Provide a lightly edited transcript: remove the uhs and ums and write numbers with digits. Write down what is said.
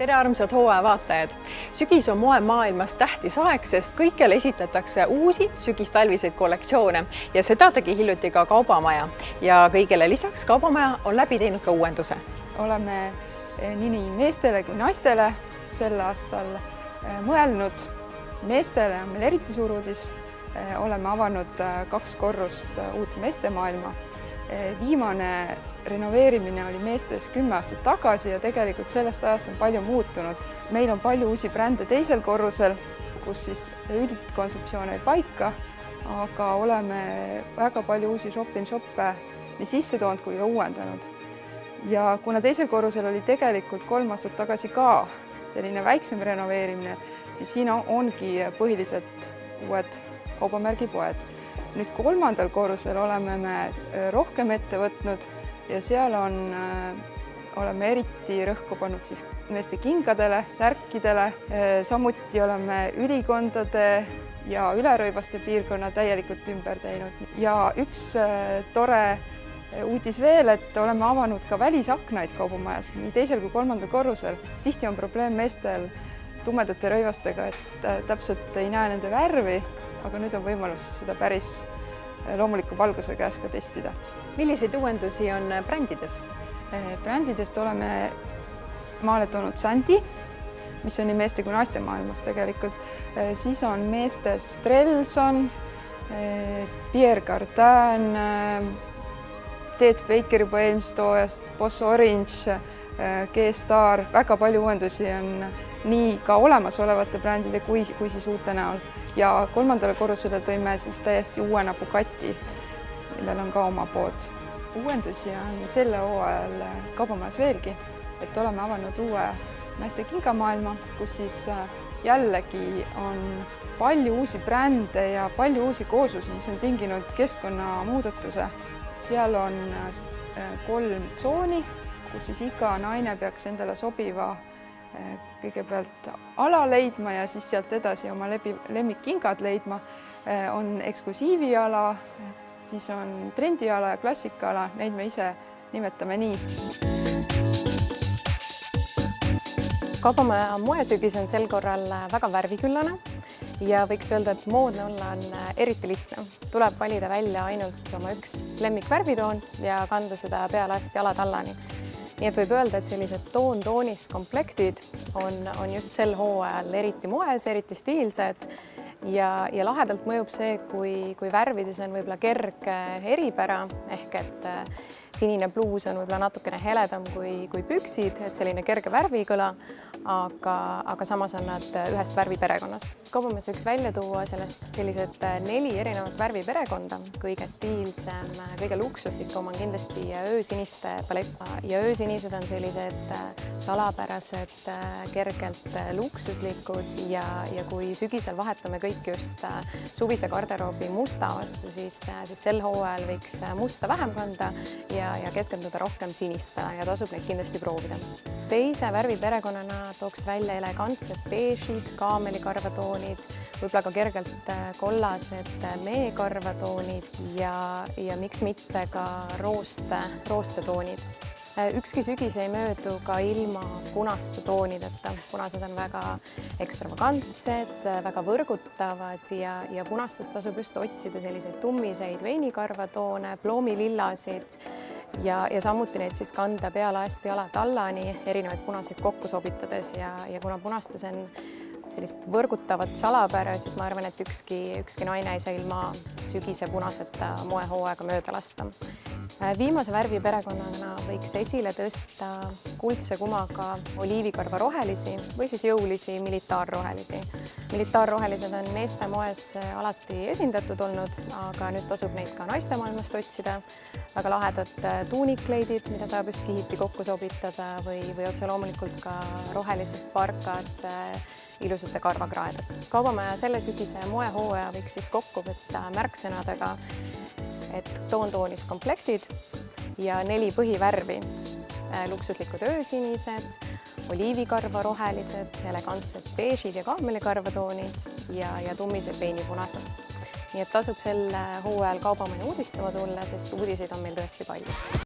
Tere armsad hooajavaatajad! Sügis on moemaailmas tähtis aeg, sest kõikjal esitatakse uusi sügistalviseid kollektsioone ja seda tegi hiljuti ka Kaubamaja. Ja kõigele lisaks Kaubamaja on läbi teinud ka uuenduse. Oleme nii meestele kui naistele sel aastal mõelnud. Meestele on meil eriti suur uudis. Oleme avanud 2 korrust uut meestemaailma. Viimane renoveerimine oli meestes 10 aastat tagasi ja tegelikult sellest ajast on palju muutunud. Meil on palju uusi brände teisel korrusel, kus siis üldkontseptsioon ei paika, aga oleme väga palju uusi shop-in-shoppe nii sisse toonud kui ka uuendanud. Ja kuna teisel korrusel oli tegelikult 3 aastat tagasi ka selline väiksem renoveerimine, siis siin ongi põhiliselt uued kaubamärgipoed. Nüüd 3. korrusel oleme me rohkem ette võtnud ja seal oleme eriti rõhku pannud siis meeste kingadele, särkidele. Samuti oleme ülikondade ja ülerõivaste piirkonna täielikult ümber teinud. Ja üks tore uudis veel, et oleme avanud ka välisaknaid Kaubamajas, nii teisel kui 3. korrusel. Tihti on probleem meestel tumedate rõivastega, et täpselt ei näe nende värvi, aga nüüd on võimalus seda päris loomuliku valguse käes ka testida. Milliseid uuendusi on brändides? Brändidest oleme maale toonud Sandy, mis on nii meeste kui naiste maailmas tegelikult. Siis on meestes Strelson, Pierre Cardin, Ted Baker juba eelmisest hooajast, Boss Orange, G-Star. Väga palju uuendusi on nii ka olemasolevate brändide kui siis uute näol. Ja 3. korrusele tõime siis täiesti uuena Bugatti, millel on ka oma pood. Uuendusi on selle hooajal Kaubamajas veelgi, et oleme avanud uue naiste kingamaailma, kus siis jällegi on palju uusi brände ja palju uusi kooslusi, mis on tinginud keskkonnamuudatuse. Seal on 3 tsooni, kus siis iga naine peaks endale sobiva kõigepealt ala leidma ja siis sealt edasi oma lemmikkingad leidma. On eksklusiiviala, siis on trendiala ja klassikaala, neid me ise nimetame nii. Kaubamaja moesügis on sel korral väga värviküllane ja võiks öelda, et moodne olla on eriti lihtne. Tuleb valida välja ainult oma üks lemmikvärvitoon ja kanda seda pealaasti alatallani. Nii et võib öelda, et sellised toon-toonist komplektid on just sel hooajal eriti moes, eriti stiilsed ja lahedalt mõjub see, kui värvides on võib-olla kerge eripära, ehk et sinine bluus on võib-olla natukene heledam kui püksid, et selline kerge värvikõla, aga samas on nad ühest värviperekonnast. Kaubamajas võiks välja tuua sellised 4 erinevat värviperekonda. Kõige stiilsem, kõige luksuslikum on kindlasti öösiniste palett. Ja öösinised on sellised salapärased, kergelt luksuslikud ja kui sügisel vahetame kõik just suvise garderoobi musta vastu, siis sel hooajal võiks musta vähem kanda ja keskenduda rohkem sinistele ja tasub neid kindlasti proovida. Teise värviperekonnana tooks välja elegantsed beežid, kaamelikarvatoonid, võib-olla ka kergelt kollased meekarvatoonid ja miks mitte ka roostetoonid. Ükski sügis ei möödu ka ilma punaste toonideta. Punased on väga ekstravagantsed, väga võrgutavad ja punastest tasub just otsida selliseid tummiseid veinikarvatoone, ploomilillasid ja samuti neid siis kanda pealaasti alatallani erinevaid punaseid kokku sobitades ja kuna punastes on sellist võrgutavat salapära, siis ma arvan, et ükski naine ei saa ilma sügise punaseta moehooaega mööda lasta. Viimase värviperekonnana võiks esile tõsta kuldse kumaga oliivikarva rohelisi või siis jõulisi militaarrohelisi. Militaarrohelised on meeste moes alati esindatud olnud, aga nüüd tasub neid ka naiste maailmast otsida. Väga lahedad tuunikleidid, mida saab just kihiti kokku sobitada või otse loomulikult ka rohelised parkad, ilusate karvakraedad. Kaubamaja selle sügise moehooaja võiks siis kokku võtta märksõnadega, et toon-toonist komplektid ja 4 põhivärvi. Luksuslikud öösinised, oliivikarva rohelised, elegantsed beežid ja kaamelikarvatoonid ja tummised veinipunased. Nii et tasub sel hooajal Kaubamaja uudistama tulla, sest uudiseid on meil tõesti palju.